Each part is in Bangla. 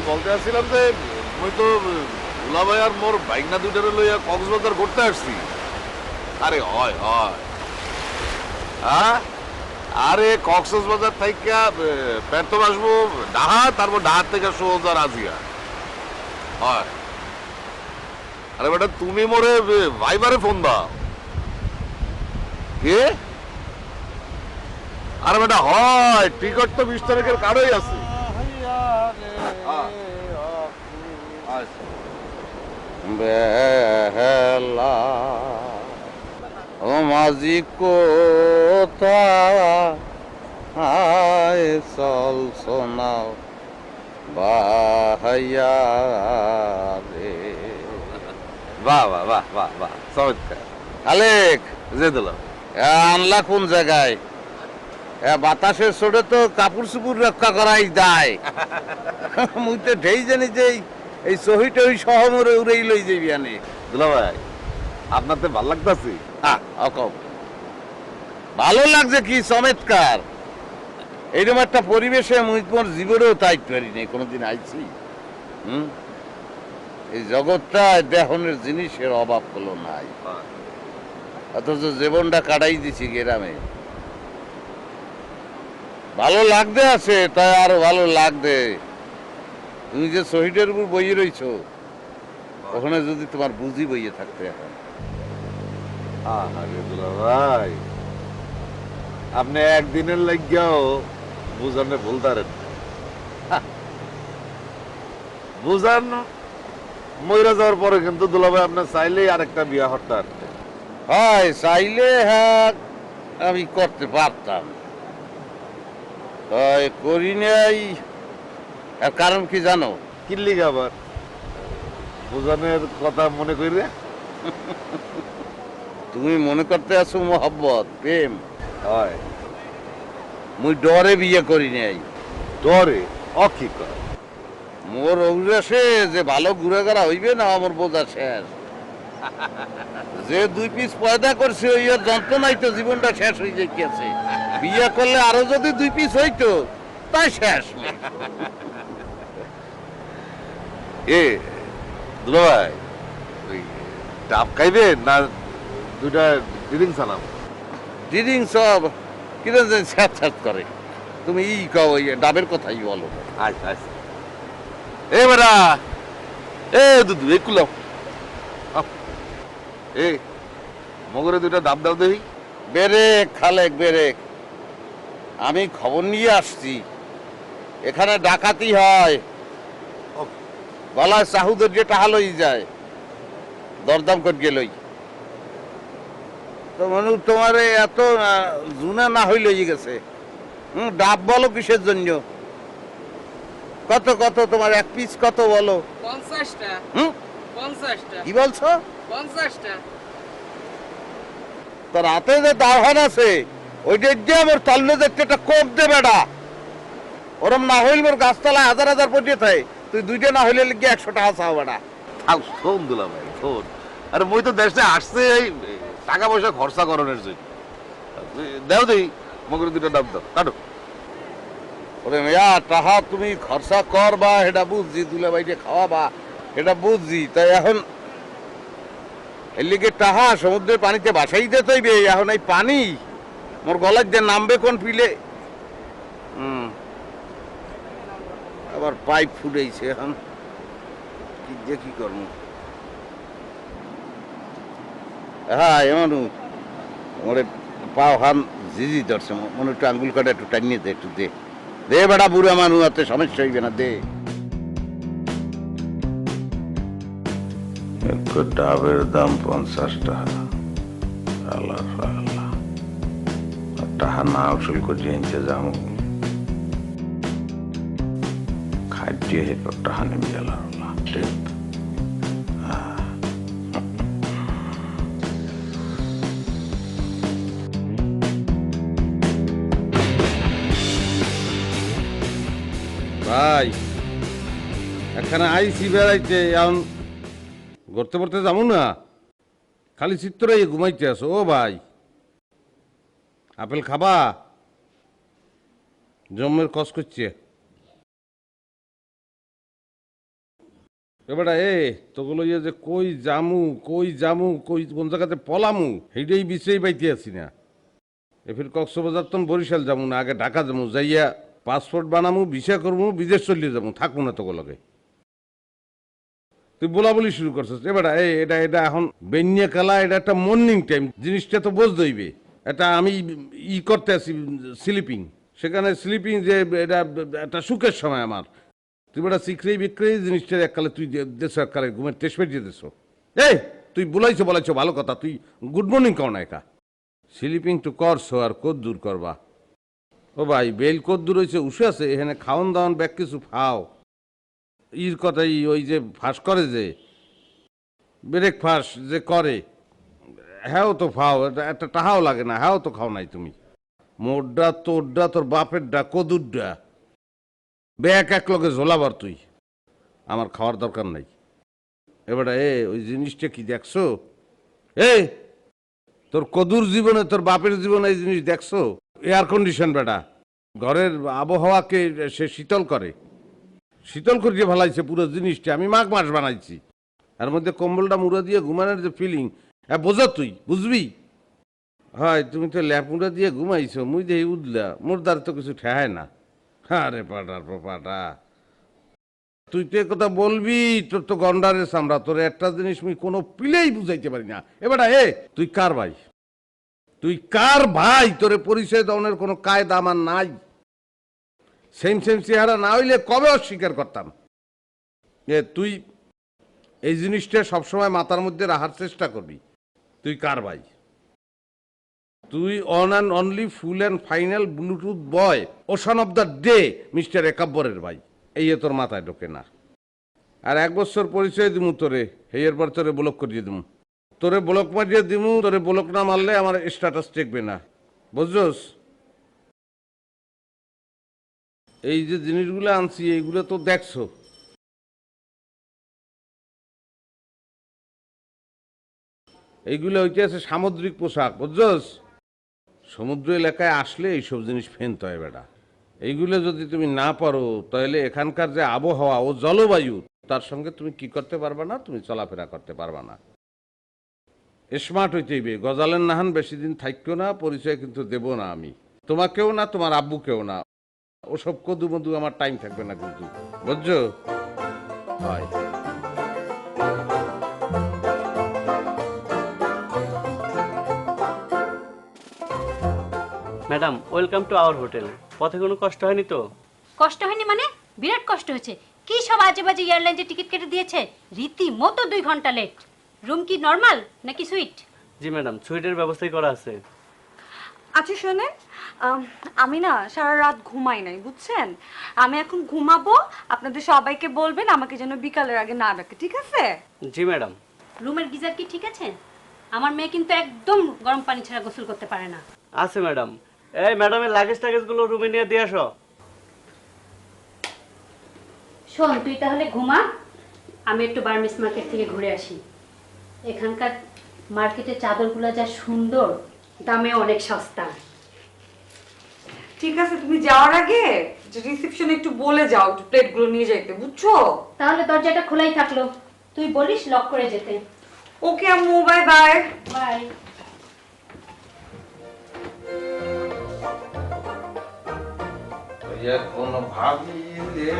বলতে আসছিলাম যে মুই তো ভোলা ভাই আর মোর বাইকনা দুইটারে লইয়া কক্সবাজার ঘুরতে আসছি। আরে হয় হয় হ্যাঁ, আরে কক্সবাজার থেকে পেট্রোল আসবো ডাহা, তারপর ডাহার থেকে সোজা রাজিয়া হয়। আরে বেটা তুমি মোরে ভাইবারে ফোন দাও কে? আরে বেটা হয় টিকট তো 20 তারিখের কার্ডই আছে। হ্যাঁ, আচ্ছা। বেলা ও মাঝি কোথায় চল শোনাও বাহাইয়া রে। বাহ বাহ বাহ বাহ বাহ, চমৎকার। আলেক যে দিলাম আনলা কোন জায়গায়? বাতাসের ছোটে তো কাপড় চুপুর রক্ষা করাই দায়। মুই তো ঢেই জানি যে এই সহি টহি সহমরে উড়েই লই যাবি আনে। দুলা ভাই, আপনার তো ভালো লাগতেছে। ভালো লাগছে কি চমৎকার। এইরকম একটা পরিবেশে মুই তোমার জীবনেও তাইতে পারি নাই, কোনোদিন আইছি। এই জগৎটা দেহনের জিনিসের অভাব হলো নাই, অথচ জীবনটা কাটাই দিছি গ্রামে। ভালো লাগতে আছে, তাই আরো ভালো লাগবে। তুমি যে শহীদের উপর বইয়ে রইছো, ওখানে যদি তোমার বুঝি বইয়ে থাকতে এখন। আরে দুলা ভাই, আপনি একদিনের লাগিয়াও বুঝানে ভুলতারেন। বুঝান মইরা যাওয়ার পরে কিন্তু দুলা ভাই আপনি চাইলেই আরেকটা বিয়া হতে পারতেন। হয় চাইলে হ্যাঁ আমি করতে পারতাম, তাই করি নাই। এর কারণ কি জানো? কিল্লি আবার বুঝানের কথা মনে করি। তুমি মনে করতে আছো মোহাব্বত প্রেম, হয় মুই ডরে বিয়ে করি নাই। ডরে অকিকর মোর অভিলাষে যে ভালো ঘুরে গড়া হইবে না, আমার বোঝা শেষ। যে 2 পিস পয়দা করছে ওই যন্ত্রণাই তো জীবনটা শেষ হয়ে যাইতেছে। বিয়ে করলে আরো যদি 2 পিস হইতো, তাই শেষ। এ দুলা ভাই, ওই ডাব খাইবেন না দুইটা ডিরিং সালাম? ডিডিং সব কিরম যেন ছ্যাঁত ছ্যাঁত করে। তুমি ই কও, ওই ডাবের কথাই বলো। আচ্ছা আচ্ছা। এ বেটা, এ দুধু এ কুলাও। এ মগরে দুইটা ডাব দাও দেখি। বেরেক খালেক বেরেক, আমি খবর নিয়ে আসছি এখানে ডাকাতি হয়। গলায় চাহুদের যে টাহা লই যায়, দরদাম করে গেলই তো মানুষ তোমার এত জুনা না হইলই গেছে। ডাব বলো কিসের জন্য? কত কত তোমার এক পিস কত বলো? 50টা। হুম 50টা। কি বলছো? 50টা। তোর হাতে যে দাওয়ান আছে ওইটা দিয়ে আমার তল্লে দেখতে একটা কোপ দে বেটা। ওরম না হইল মোর গাছতলায় হাজার হাজার পটিয়ে থাকে, তুই দুইটা না হইলে লিখে 100 টাকা চাও বেটা। থাক শোন দুলা ভাই শোন। আরে মই তো দেশে আসছে এই টাকা পয়সা খরচা করানোর জন্য। দাও দেখি মগরে দুইটা ডাব দাও, কাটো। ওরে মেয়া টাহা তুমি খরচা করবা এটা বুঝছি, দুলা বাইটে খাওয়াবা এটা বুঝছি। তাই এখন এর লিগে টাহা সমুদ্রের পানিতে বাসাই দিতে হইবে। এখন এই পানি মোর গলার যে নামবে কোন পিলে। আবার পাইপ ফুটাইছে, এখন কি যে কি করবো। হ্যাঁ এমন ওরে পাও হান জিজি ধরছে, মনে একটু আঙ্গুল কাটা একটু টানিয়ে দে, একটু দে দে বেটা। বুড়া মানুষ হাতে সমস্যা হইবে না, দে। ডাবের দাম 50 টাকা। আল্লাহ আল্লাহ, টাকা না উসুল করে এনতে যাবো খাদ্যে হেপর টাকা নেমে গেল। ভাই এখানে আইসি বেড়াইতে, এখন ঘুরতে পড়তে যাবো না, খালি চিত্তরাই ঘুমাইতে আসো। ও ভাই, আপেল খাবা? জমের কস করছে। এবারে তোগুলো ইয়ে যে কই জামু কই কোন জায়গাতে পলামু সেইটাই বিচেই পাইতে আছি না। এফির কক্সবাজার তন বরিশাল যাবো না, আগে ঢাকা যাবো, যাইয়া পাসপোর্ট বানামু, ভিসা করবো, বিদেশ চলিয়ে যাবো, থাকবো না তোগুলোকে। তুই বলা বলি শুরু করছিস এবারে এটা এখন বেনিয়া কালা, এটা একটা মর্নিং টাইম, জিনিসটা তো বোঝ দইবে। এটা আমি করতে আছি স্লিপিং, সেখানে স্লিপিং যে এটা একটা সুখের সময় আমার। তুই বেটা শিখরেই বিক্রি জিনিসটা এককালে তুই দেশো, এককালে ঘুমের টেস্ট পেয়ে দেশো। তুই বলাইছো ভালো কথা, তুই গুড মর্নিং কর না একা। স্লিপিং তো করছো আর কত দূর করবা। ও ভাই বেল কত দূর হয়েছে, উঠে আছে এখানে খাওয়ান দাওয়ান ব্যাগ কিছু খাও। কথাই ওই যে ফাঁস করে যে ব্রেক ফাঁস যে করে, হ্যাঁ তো ফাও, একটা টাহাও লাগে না, হ্যাঁ তো খাও নাই তুমি। মোরডা তোরডা তোর বাপেরডা কদুরডা ব্যাগ এক লগে ঝোলাবার তুই, আমার খাওয়ার দরকার নাই। এবারে ওই জিনিসটা কি দেখছো? তোর কদুর জীবনে তোর বাপের জীবনে এই জিনিস দেখছো? এয়ার কন্ডিশন বেটা, ঘরের আবহাওয়াকে সে শীতল করিয়ে ফেলাইছে পুরো জিনিসটা। আমি মাঘ মাস বানাইছি, এর মধ্যে কম্বলটা মুড়া দিয়ে ঘুমানোর যে ফিলিং, বোঝা তুই বুঝবি। হয় তুমি তো ল্যাপ মুড়া দিয়ে ঘুমাইছো, মুই দিয়ে উঠলা, মোর দ্বার তো কিছু ঠেহায় না। আরে পাটা তুই তো কথা বলবি, তোর তো গন্ডারের চামড়া, তোর একটা জিনিস মুই কোনো পিলেই বুঝাইতে পারি না। এবার তুই কার ভাই? তোরে পরিচয় দেওয়ার কোনো কায়দা আমার নাই। সেম চেহারা না হইলে কবে অস্বীকার করতাম। তুই এই জিনিসটা সবসময় মাথার মধ্যে রাখার চেষ্টা করবি। তুই কার ভাই? তুই one and only full and final Bluetooth boy ocean of the day mister একাব্বরের ভাই। এই তোর মাথায় ঢোকে না। আর 1 বছর পরিচয় দিমু তোরে, এর পর তোরে ব্লক করিয়ে দিমু, তোরে ব্লক মারিয়ে দিমু। তোরে ব্লক না মারলে আমার স্ট্যাটাস টেকবে না, বুঝছস? এই যে জিনিসগুলো আনছি এইগুলো তো দেখছো, এইগুলো হইতে আছে সামুদ্রিক পোশাক, বুঝছস? সমুদ্র এলাকায় আসলে এইসব জিনিস ফেনতে হয় বেটা। এইগুলো যদি তুমি না পারো তাহলে এখানকার যে আবহাওয়া ও জলবায়ু, তার সঙ্গে তুমি কি করতে পারবা না, তুমি চলাফেরা করতে পারবা না। স্মার্ট হইতে হইবে। গজালের নাহান বেশি দিন থাকতো না, পরিচয় কিন্তু দেব না আমি, তোমাকেও না, তোমার আব্বুকেও না। ওসব কদু মধু আমার টাইম থাকবে না কিন্তু, বুঝছো? হয় madam, welcome to our hotel. পথে কোনো কষ্ট হয়নি তো? কষ্ট হয়নি মানে? বিরাট কষ্ট হয়েছে। কি সব আজে বাজে এয়ারলাইন্সে টিকিট কেটে দিয়েছে, রীতিমতো 2 ঘন্টা লেট। রুম কি নর্মাল নাকি সুইট? জি ম্যাডাম, সুইটের ব্যবস্থাই করা আছে। আচ্ছা শোনেন, আমি না সারা রাত ঘুমাই নাই, বুঝছেন? আমি এখন ঘুমাবো, আপনাদের সবাইকে বলবেন আমাকে যেন বিকালের আগে না ডাকে, ঠিক আছে? জি ম্যাডাম। রুমের গিজার কি ঠিক আছে? আমার মেয়ে কিন্তু একদম গরম পানি ছাড়া গোসল করতে পারে না। আছে ম্যাডাম। এই ম্যাডামের লাগেজগুলো রুমে নিয়ে দিয়ে আসো। শোন, তুই তাহলে ঘুমা, আমি একটু বার্মিস মার্কেট থেকে ঘুরে আসি। এখানকার মার্কেটের চাদরগুলো যা সুন্দর, দামে অনেক সস্তা। ঠিক আছে, তুমি যাওয়ার আগে রিসেপশনে একটু বলে যাও একটু প্লেটগুলো নিয়ে যাইতে, বুঝছো? তাহলে দরজাটা খোলাই থাকলো, তুই বলিস লক করে যেতে। ওকে আম্মু, বাই বাই। বাই। এখন ভাবিলে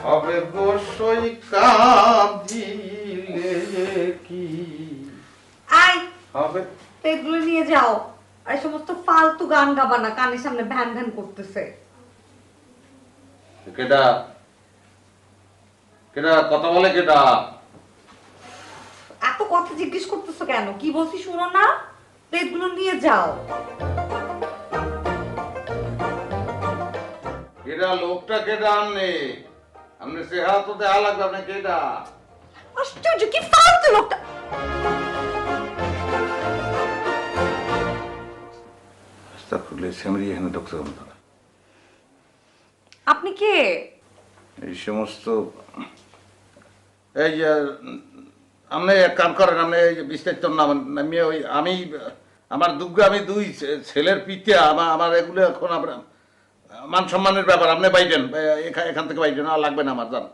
হবে গোসই কাঁদিলে কি আই হবে। প্লেটগুলো নিয়ে যাও, আর এই সমস্ত ফালতু গান গাবা না, কানের সামনে ভ্যান ভ্যান করতেছে। কেডা কেডা কথা বলে? কেডা এত কথা জিজ্ঞেস করতেছো কেন? কি বলছি শুনো না? প্লেটগুলো নিয়ে যাও। কেডা লোকটা? কেডা আমনে? আমনে সেহা তো দেখা লাগবে। আপনি কেডা? আশ্চর্য, কি ফালতু লোকটা। আপনি কে? এই সমস্ত এই যে আপনি এক কাম করেন, আপনি এই বিস্তারিত নামিয়ে ওই আমি আমার দুগ্গা, আমি 2 ছেলের পিতা, আমার এগুলো এখন মান সম্মানের ব্যাপার, আপনি বাইরেন, এখান থেকে বাইরেন, আর লাগবে না আমার, যান।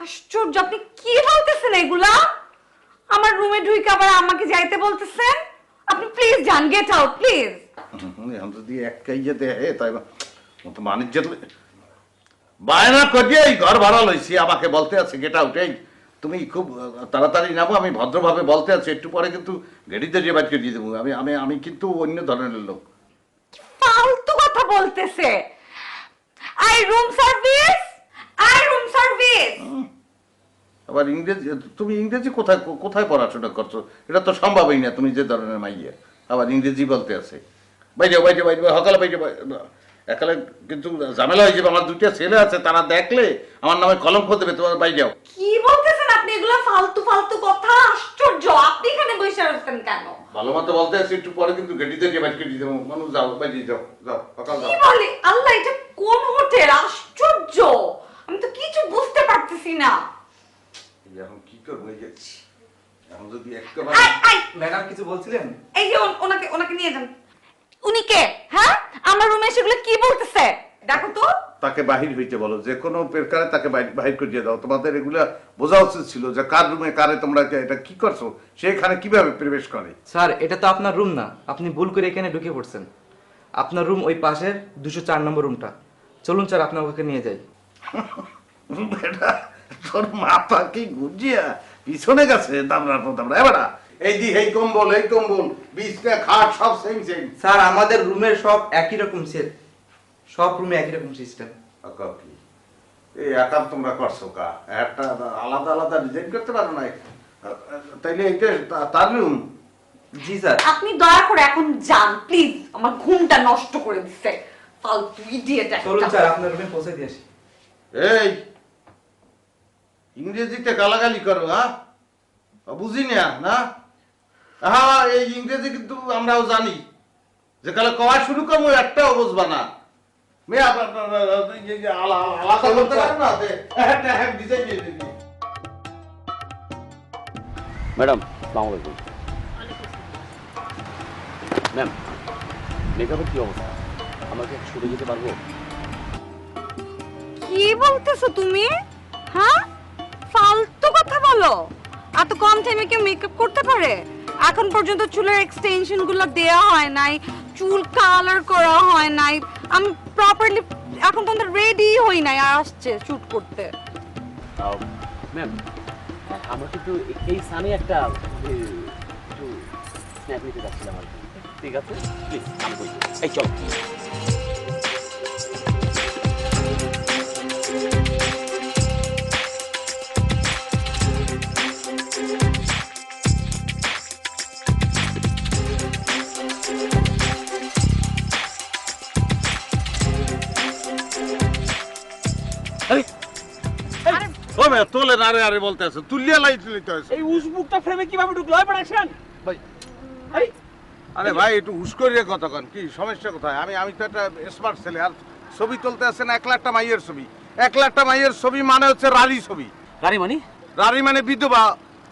আশ্চর্য, আপনি কি বলতেছেন এগুলা? আমার রুমে ঢুকে আবার আমাকে যাইতে বলতেছেন? আপনি প্লিজ যান, গেট আউট প্লিজ। এখন যদি এক কাইয়ে দেয় তাই মতো বাণিজ্যের বায়না করিয়ে এই ঘর ভাড়া লইছি, আমাকে বলতে আছে গেট আউট। এই তুমি খুব তাড়াতাড়ি নামো, আমি ভদ্রভাবে বলতে আছি, একটু পরে কিন্তু গেড়িতে যে বাড়িতে দিয়ে দেবো। আমি কিন্তু অন্য ধরনের লোক। ফালতু কথা বলতেছে। I room service, I room service. আবার ইংরেজি, তুমি ইংরেজি কোথায় কোথায় পড়াশোনা করছো? এটা তো সম্ভবই না, তুমি যে ধরনের মাইয়া আবার ইংরেজি বলতে আছে। বাইরে বাইরে বাইরে সকালে বাইরে একালে কিন্তু ঝামেলা হয়ে যাবে। আমার দুইটা ছেলে আছে, তারা দেখলে আমার নামে কলঙ্ক দেবে। তোমার বাইরে যাও। কি বলতেছেন আপনি এগুলা ফালতু ফালতু কথা? আশ্চর্য, আপনি এখানে বসে আছেন কেন? ভালো মতো বলতে আছি, একটু পরে কিন্তু গেটিতে যে বাইরে দিয়ে দেবো। মানুষ যাও, বাইরে যাও, যাও সকাল যাও। কি বলে? আল্লাহ, এটা কোন হোটেল? আশ্চর্য, আমি তো কিছু বুঝতে পারতেছি না। এখন কি করবো? এই যে এখন যদি ম্যাডাম কিছু বলছিলেন? এই যে ওনাকে নিয়ে যান। উনি কে? হ্যাঁ, আমার রুমে এসে এগুলো কি বলতেছে? দেখো তো। তাকে বাহির হইতে বলো, যে কোনো প্রকারে তাকে বাহির করিয়ে দাও। তোমাদের এগুলা বোঝা উচিত ছিল যে কার রুমে কারে তোমরা এটা কি করছো, সেখানে কিভাবে প্রবেশ করে। স্যার, এটা তো আপনার রুম না, আপনি ভুল করে এখানে ঢুকে পড়ছেন। আপনার রুম ওই পাশের 204 নম্বর রুমটা। চলুন স্যার, আপনার ওকে নিয়ে যাই। বেটা, তোর মাথা কি গুজিয়া পিছনে গেছে? দামড়া এবারা এই দি এই কম্বল বিছনা খাট সব সেম সেম। স্যার, আমাদের রুমের সব একই রকম সেট, সব রুমে একই রকম সিস্টেম। কি এই একা তোমরা করছো কা? একটা আলাদা আলাদা ডিজাইন করতে পারো না? তাইলে এইটা তার রুম? জি স্যার। আপনি দয়া করে এখন যান প্লিজ, আমার ঘুমটা নষ্ট করে দিচ্ছে ফালতু ইডিয়েট একটা। চলুন স্যার, আপনার রুমে পৌঁছে দিয়ে আসি। এই ইংরেজিতে গালাগালি করো? হ্যাঁ, বুঝি না? হ্যাঁ, এই ইংরেজি কিন্তু আমরাও জানি, যে কালে কওয়া শুরু করবো একটাও বুঝবা না। আলাদা বলতে পারো না? ডিজাইন দিয়ে দিবি। ম্যাডাম আসসালামু আলাইকুম। ম্যাম, মেকআপের কি অবস্থা? আমাকে শুটে যেতে পারবো? কি বলতেছো তুমি? হ্যাঁ, ফালতু কথা বলো। এত কম টাইমে কেউ মেকআপ করতে পারে? এখন পর্যন্ত চুলের এক্সটেনশন গুলো দেয়া হয় নাই, চুল কালার করা হয় নাই, আমি প্রপারলি এখন তো রেডি হই নাই, আর আসছে শুট করতে। ম্যাম, আমরা কিন্তু এই সানে একটা স্ন্যাপ নিতে যাচ্ছিলাম আর কি। ঠিক আছে, প্লিজ কাম করি। এই চলো। তোলে না রে, আরে বলতে আছে তুলিয়া লাইট লইতে আছে। এই উসবুকটা ফ্রেমে কিভাবে ঢুকলো? হয় প্রোডাকশন ভাই, আরে ভাই একটু হুশ করিয়ে কথা কন। কি সমস্যা কোথায়? আমি তো একটা স্মার্ট ছেলে, আর ছবি তুলতে আছে না 1 লাখটা মাইয়ের ছবি। 1 লাখটা মাইয়ের ছবি মানে হচ্ছে রারি ছবি। গাড়ি মানি? রারি মানে বিধবা।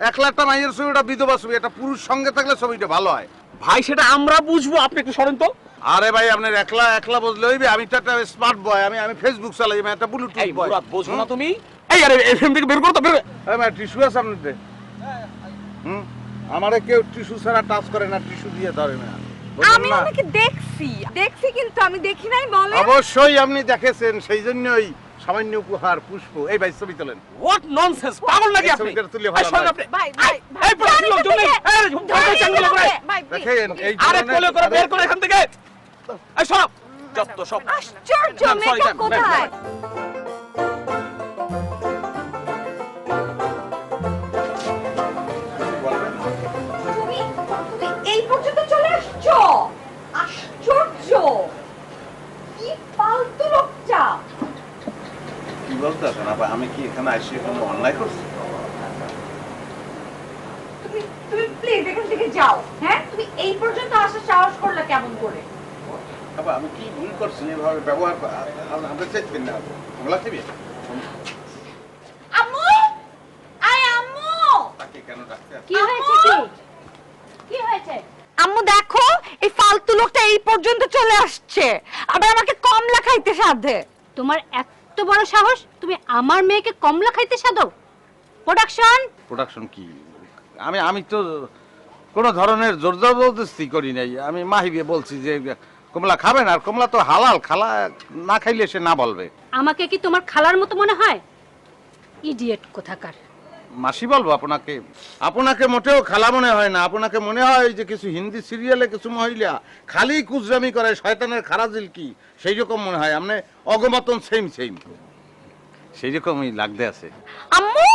1 লাখটা মাইয়ের ছবিটা বিধবা ছবি। এটা পুরুষ সঙ্গে থাকলে ছবিটা ভালো হয়। ভাই, সেটা আমরা বুঝবো, আপনি একটু সরেন তো। আরে ভাই, আপনার একলা বুঝলে হইবে? আমি তো একটা স্মার্ট বয়, আমি ফেসবুক চালাই, আমি একটা ব্লুটুথ এই বয়। মুরাদ, বুঝবো না তুমি? এই আরে এফএম থেকে বের করো তো, বের। এই ভাই, টিস্যু আছে আপনাদের? আমারে কেউ টিস্যু ছাড়া টাচ করে না, টিস্যু দিয়ে ধরে না। আমি ওনাকে দেখছি কিন্তু আমি দেখি নাই বলে। অবশ্যই আপনি দেখেছেন, সেই জন্যই সামান্য উপহার পুষ্প। এই ভাই ছবি তোলেন। হোয়াট ননসেন্স, পাগল নাকি আপনি? ছবিটা তুলে ভালো এই সরেন নয়। আপনি। ভাই এই প্রোডাকশন লোকজন নেই। এই ভাই চ্যানেল করে। দেখেন এই আরে ধরনের- কোলে করে বের করে এখান থেকে। এই সব যত সব। আশ্চর্য, ম্যাম, sorry, মেকআপ ম্যাম, কোথায়? তুমি এই পর্যন্ত চলে আসছো? আশ্চর্য, কি ফালতু লোকটা। কি বলতে আছেন আপা? আমি কি এখানে এসে কোনো অন্যায় করছি? তুমি প্লিজ এখান থেকে যাও। হ্যাঁ, তুমি এই পর্যন্ত আসার সাহস করলে কেমন করে? আপা, আমি কি ভুল করছি? এভাবে ব্যবহার আমরা চাইছেন না ওগুলা দিবি? আম্মু, আম্মু তাকে কেন ডাকতে? কি হয়েছে? কি হয়েছে? আম্মু দেখো, এই ফালতু লোকটা এই পর্যন্ত চলে আসছে, আবার আমাকে কমলা খাইতে সাধে। তোমার এত বড় সাহস, তুমি আমার মেয়েকে কমলা খাইতে সাধো? প্রোডাকশন কি? আমি তো কোনো ধরনের জোর জবরদস্তি করি নাই। আমি মাহিকে বলছি যে কমলা খাবেন, আর কমলা তো হালাল, খালা না খাইলে সে না বলবে। আমাকে কি তোমার খালার মতো মনে হয়? ইডিয়েট কোথাকার। মাসি বলবো আপনাকে? আপনাকে মোটেও খালা মনে হয় না। আপনাকে মনে হয় যে কিছু হিন্দি সিরিয়ালে কিছু মহিলা খালি কুজরামি করে, শয়তানের খারাজিল কি, সেই রকম মনে হয়। আপনি অগমতন সেম সেই রকমই লাগতে আছে। আম্মু,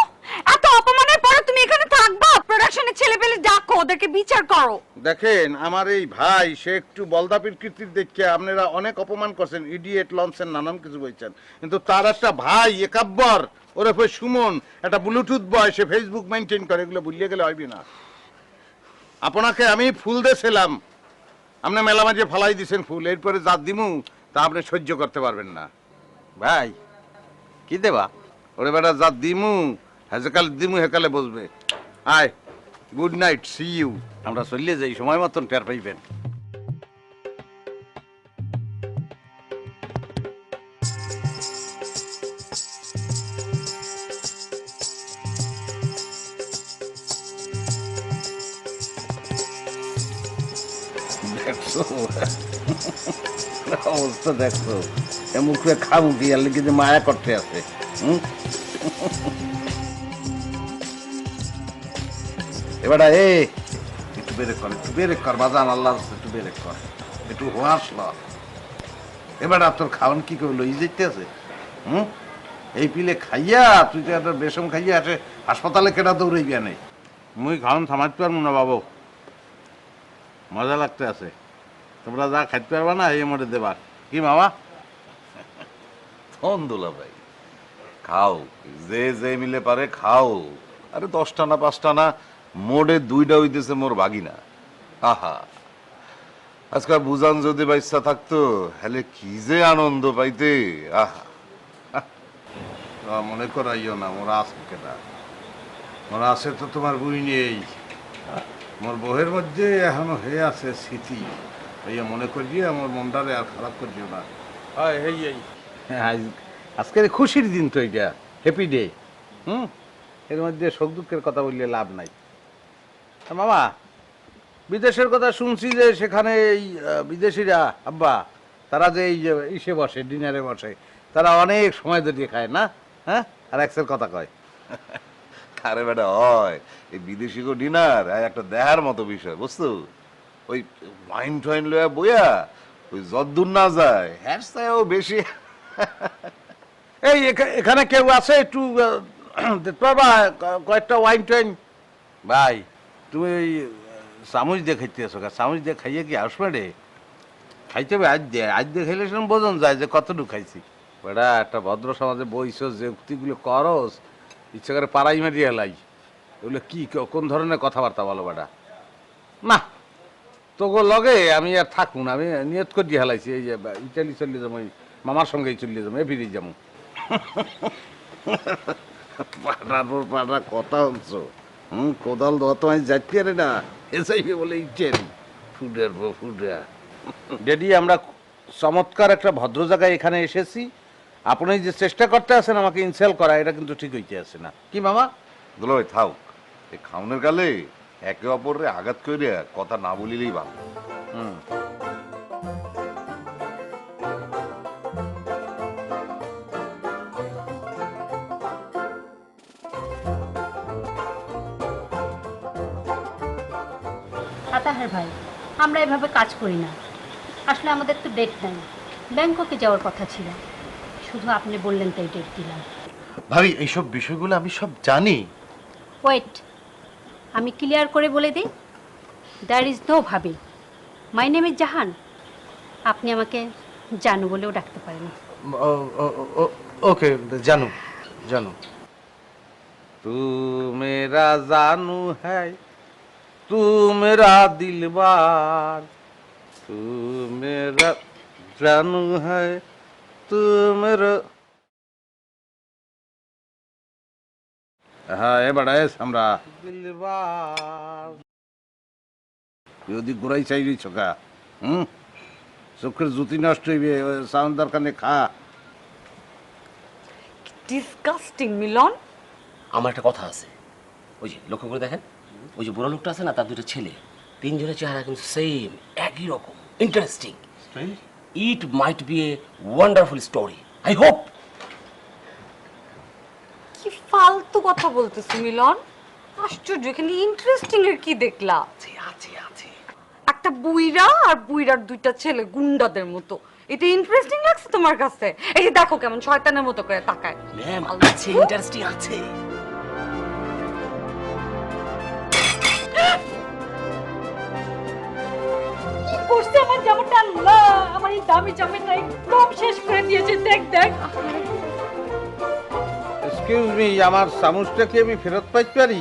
এত অপমানের পরে তুমি এখানে থাকবা? প্রোডাকশনের ছেলে পেলে ডাকো, ওদেরকে বিচার করো। দেখেন, আমার এই ভাই সে একটু বলদা প্রকৃতির দেখে আপনারা অনেক অপমান করছেন, ইডিয়েট লঞ্চেন নানান কিছু বলছেন, কিন্তু তার একটা ভাই একাব্বর ওরফে সুমন, একটা ব্লুটুথ বয়, সে ফেসবুক মেনটেন করে, এগুলো ভুলিয়ে গেলে হইবে না। আপনাকে আমি ফুল দিয়েছিলাম, আপনি মেলা মাঝে ফালাই দিয়েছেন ফুল, এরপরে যা দিমু তা আপনি সহ্য করতে পারবেন না। ভাই কি দেবা ওরে বেটা, যা দিমু হেকালে দিমু হেকালে বসবে। আয়, গুড নাইট, সি ইউ। আমরা চলিয়ে যাই, সময় মতন টের পাইবেন। দেখছো অবস্থা, দেখছো মুখে খাবো কি, আর লিখে যে মায়া করতে আছে। এবার একটু বেরেক কর বাজান, আল্লাহ একটু বেরেক কর, একটু হাসল। এবার তোর খাওয়ান কি করলো, ই যেতে আছে? এই পিলে খাইয়া তুই তো একটা বেসম খাইয়া আসে হাসপাতালে কেটা দৌড়ে গিয়া নেই। মুই খাওয়ান থামাইতে পারবো না বাবু, মজা লাগতে আছে। তোমরা যা খাইতে পারবা না এই মধ্যে দেবার কি মামা? দুলা ভাই খাও, যে যে মিলে পারে খাও। আরে 10টা না 5টা না, মোড়ে 2টা হইতেছে মোর ভাগিনা। আহা, আজকাল বুঝান যদি বাচ্চা থাকতো হলে কি যে আনন্দ পাইতে। আহা, মনে করাইও না, মোরা আছে কেটা, মোরা আছে তো তোমার বই নেই। মোর বউয়ের মধ্যে এখনো হয়ে আছে স্মৃতি, হইয়া মনে করিয়ে আমার মনটারে আর খারাপ করিও না। আজকের খুশির দিন তো এটা, হ্যাপি ডে। এর মধ্যে সুখ দুঃখের কথা বললে লাভ নাই। মামা, বিদেশের কথা শুনছি যে সেখানে এই বিদেশিরা আব্বা তারা যে এই যে ইসে বসে, ডিনারে বসে, তারা অনেক সময় ধরিয়ে খায় না? হ্যাঁ, আর এক্সের কথা কয়। আরে বেটা হয় এই বিদেশি গো ডিনার একটা দেখার মতো বিষয়, বুঝছো? ওই ওয়াইন টোয়াইন লয়া বইয়া ওই যদ্দূর না যায় হ্যাঁ চাইও বেশি। এই এখানে কেউ আছে একটু দেখতে পারবা কয়েকটা ওয়াইন টোয়াইন? ভাই তুমি ওই চামচ দিয়ে খাইতে আছো, চামচ দিয়ে খাইয়ে কি আসবে রে? খাইতে হবে আজ দিয়ে খাইলে সেরকম বোঝন যায় যে কতটুকু খাইছি। বেটা একটা ভদ্র সমাজে বইছ, যে উক্তিগুলো করস ইচ্ছা করে পাড়াই মারি এলাই, এগুলো কি কোন ধরনের কথাবার্তা বলো বেটা? না তোকে লগে আমি আর থাকুন, আমি নিয়ত করে দিয়ে হেলাইছি এই যে ইটালি চলে যাবো, মামার সঙ্গেই চলে যাবো, ফিরে যাবো। পাড়ার পাড়া কথা হচ্ছ, কোদাল দেওয়া তো আমি যাচ্ছি আরে না, এসাইবে বলে ইটেলি ফুডের ফুডা। ডেডি, আমরা চমৎকার একটা ভদ্র জায়গায় এখানে এসেছি, আপনি যে চেষ্টা করতে আছেন আমাকে ইনসাল্ট করা, এটা কিন্তু ঠিক হইতে আছে না। কি মামা? দুলা ভাই থাও, এই খাওনের গালে একে অপরে আঘাত করে কথা না বলিলেই ভালো। আতাহার ভাই, আমরা এভাবে কাজ করি না। আসলে আমাদের তো ডেট নাই, ব্যাংককে যাওয়ার কথা ছিল, শুধু আপনি বললেন তাই ডেট দিলাম। ভাবি এইসব বিষয়গুলো আমি সব জানি। ওয়েট, আমি ক্লিয়ার করে বলে দিই, দ্যার ইজ নো ভাবি, মাই নেম ইজ জাহান। আপনি আমাকে জানু বলেও ডাকতে পারেন। ওকে, জানু জানু। তু মেরা জানু হ্যায়, তু মেরা দিলবার, তু মেরা জানু হ্যায়, তু মেরা। হ্যাঁ এবার আমরা দিলবার। যদি ঘুরাই চাই চোখা চোখের জুতি নষ্ট হইবে, সাউন্ড দরকার নেই, খা। ডিসকাস্টিং মিলন। আমার একটা কথা আছে, ওই যে লক্ষ্য করে দেখেন, ওই যে বুড়ো লোকটা আছে না, তার দুটো ছেলে, তিনজনের চেহারা কিন্তু সেম, একই রকম। Interesting. It might B a wonderful story, I hope. কি ফালতু কথা বলতেছ মিলন? আশ্চর্য, এখানে ইন্টারেস্টিং এর কি দেখলা? আছে আছে আছে। একটা বুইড়া আর বুইড়ার দুইটা ছেলে গুন্ডাদের মতো, এটা ইন্টারেস্টিং লাগছে তোমার কাছে? এই যে দেখো কেমন শয়তানের মতো করে তাকায়। ম্যাম আছে, ইন্টারেস্টিং আছে। কি করছে আমার জামাটা? আল্লাহ, আমার এই দামি জামাটা একদম শেষ করে দিয়েছে। দেখ দেখ। এক্সকিউজ মি, আমার চামচটা কি আমি ফেরত পাইতে পারি?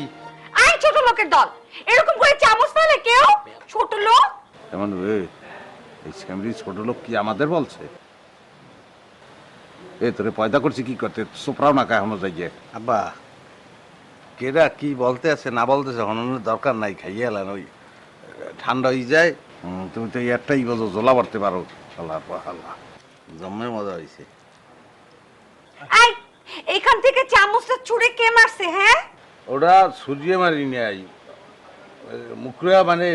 আই ছোট লোকের দল, এরকম করে চামচ ফেলে কেউ? ছোট লোক? এমন এই স্যামরি ছোট লোক কি আমাদের বলছে? এ তোরে পয়দা করছি কি করতে, সোপরাও না কায় যাই গিয়ে। আব্বা কেডা কি বলতে আছে না বলতেছে হননের দরকার নাই, খাইয়ে এলেন, ওই ঠান্ডা হয়ে যায়। তুমি তো একটাই বোঝো, জোলা বাড়তে পারো। আল্লাহ আল্লাহ, জম্মে মজা হয়েছে। আই এখান থেকে চামচটা ছুঁড়ে কে মারছে? হ্যাঁ, ওরা সূর্যে মারি নাই, মুখরা মানে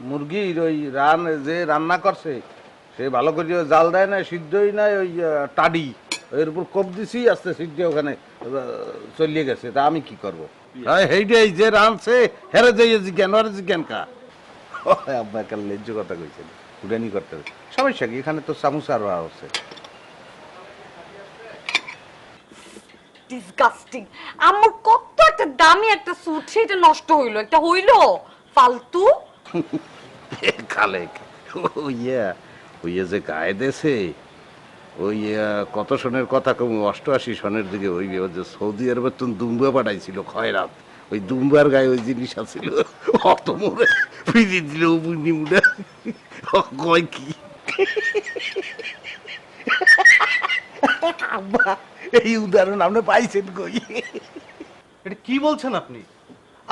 মুরগির ওই যে রান্না করছে সে ভালো করে জাল দেয় না, সিদ্ধই নাই, ওই টাডি এর উপর কোপ দিছি, আস্তে সিদ্ধ ওখানে চলিয়ে গেছে। তা আমি কি করবো? হেইটাই যে রানছে হেরে যাই জিজ্ঞান, আরে জিজ্ঞান কা আব্বা একটা লেজ্জ কথা কইছেন, উডানি করতে হবে। সমস্যা কি, এখানে তো চামচ আরো আছে। ডিসগাস্টিং। আমার কত একটা দামি একটা স্যুট, সেটা নষ্ট হইলো, একটা হইলো ফালতু। খালেক ওই যে গায়ে দেশে ওই কত সনের কথা কম, 88 সনের দিকে ওই যে সৌদি আরবের তো দুম্বা পাঠাইছিল খয়রাত, ওই দুম্বার গায়ে ওই জিনিস আছিল, অত মোড়ে ফিরে দিল বুনি মুড়া কয় কি। আব্বা এই উদাহরণ আপনি পাইছেন কই? এটা কি বলছেন আপনি?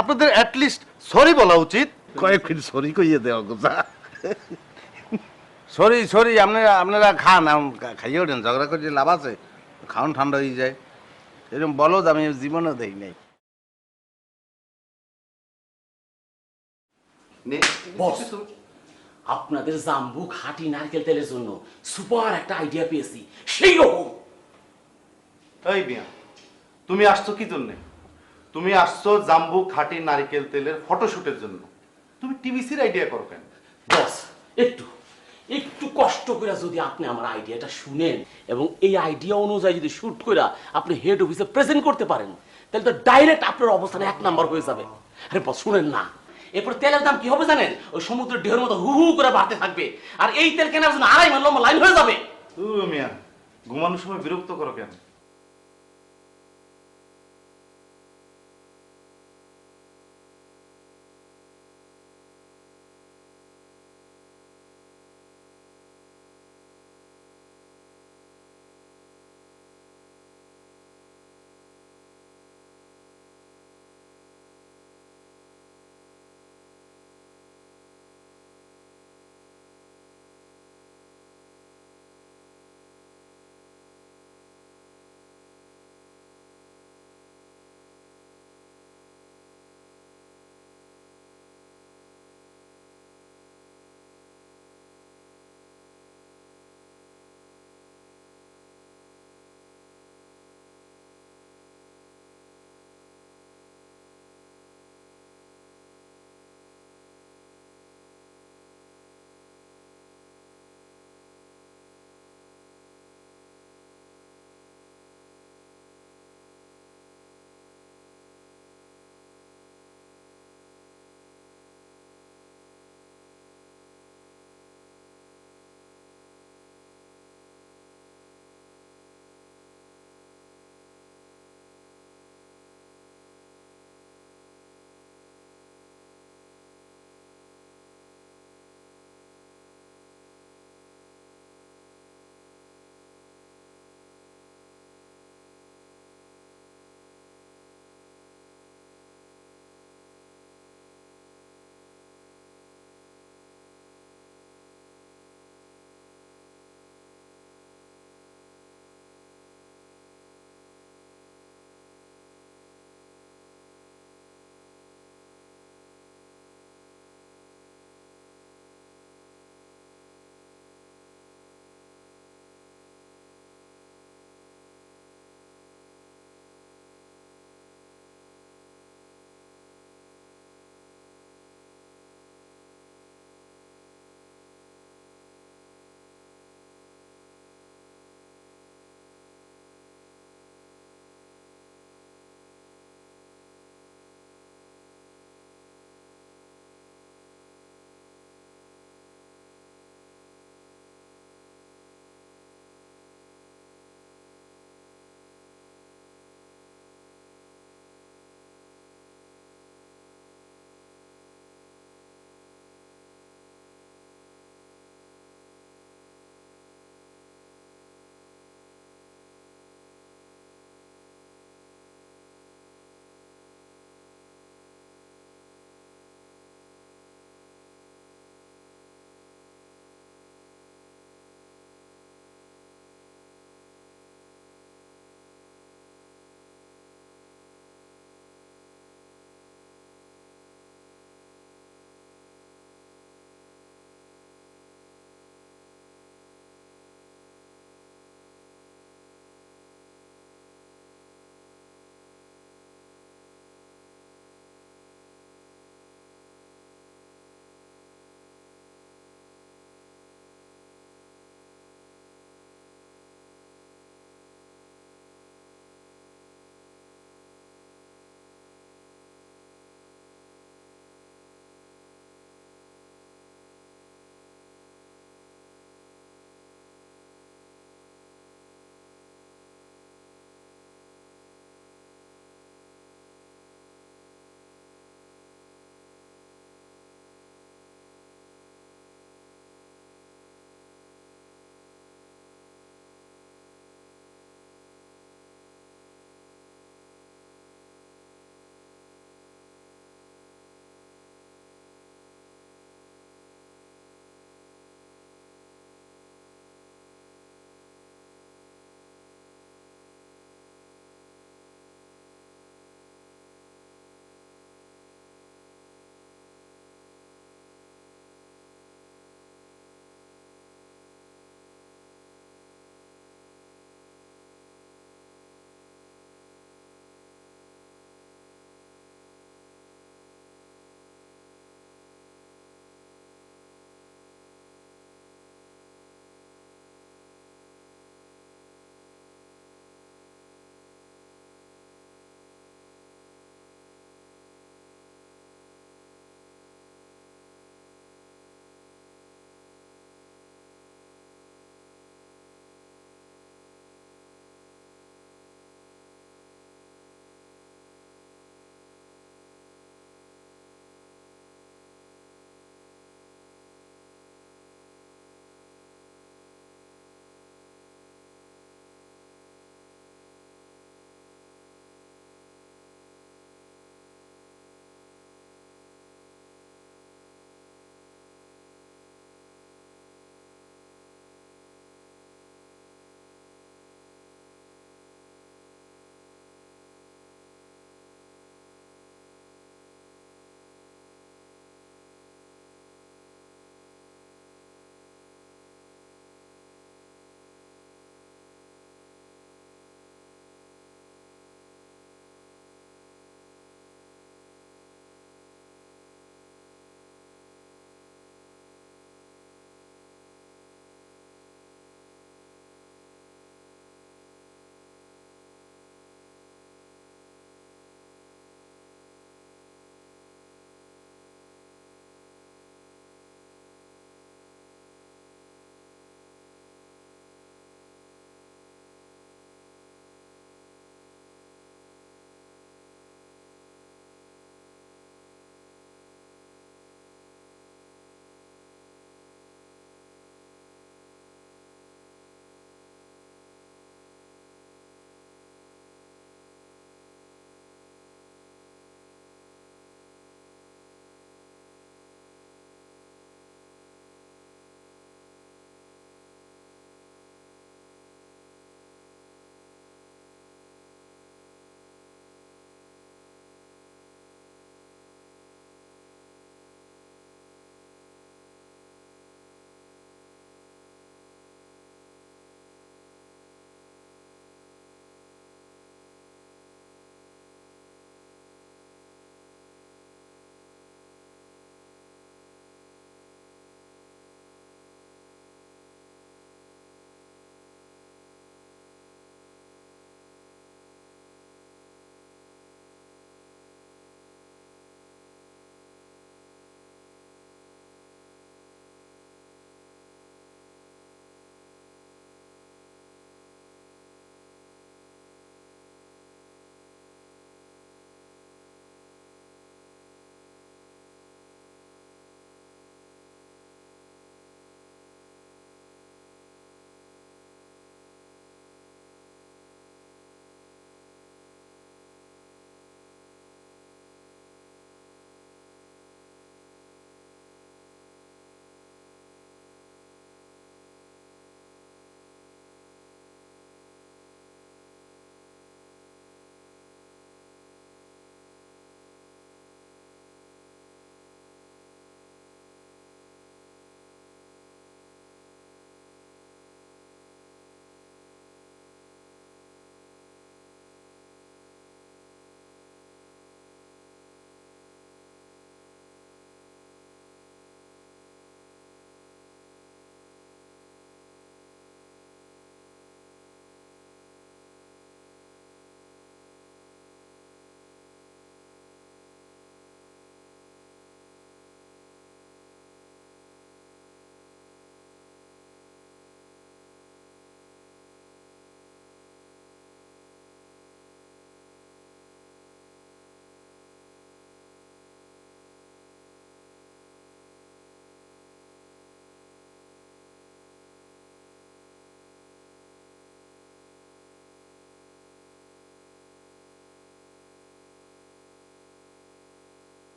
আপনাদের অ্যাটলিস্ট সরি বলা উচিত। কয়েক ফিট সরি কইয়ে দেওয়া গোজা। সরি সরি, আপনারা খান, খাইয়ে ওঠেন, ঝগড়া করে লাভ আছে? খাওয়ান ঠান্ডা হয়ে যায়, এরকম বলো আমি জীবনে দেই নাই। বস, আপনাদের জাম্বু খাঁটি নারকেল তেলের জন্য সুপার একটা আইডিয়া পেয়েছি, সেই রকম। এই মিয়া, তুমি আসছো কি জন্য? তুমি আসছো জাম্বু খাঁটি নারকেল তেলের ফটোশুটের জন্য। তুমি টিভিসির আইডিয়া করো কেন? বস, একটু একটু কষ্ট করে যদি আপনি আমার আইডিয়াটা শুনেন এবং এই আইডিয়া অনুযায়ী যদি শুট করে আপনি হেড অফিসে প্রেজেন্ট করতে পারেন, তাহলে তো ডাইরেক্ট আপনার অবস্থানে 1 নাম্বার হয়ে যাবে। আরে বস শুনেন না, এরপর তেলের দাম কি হবে জানেন? ওই সমুদ্রের ঢেউর মতো হু হু করে বাড়তে থাকবে, আর এই তেল কেনার জন্য 2.5 মাইল লম্বা লাইন হয়ে যাবে। মিয়া, ঘুমানোর সময় বিরক্ত করো কেন?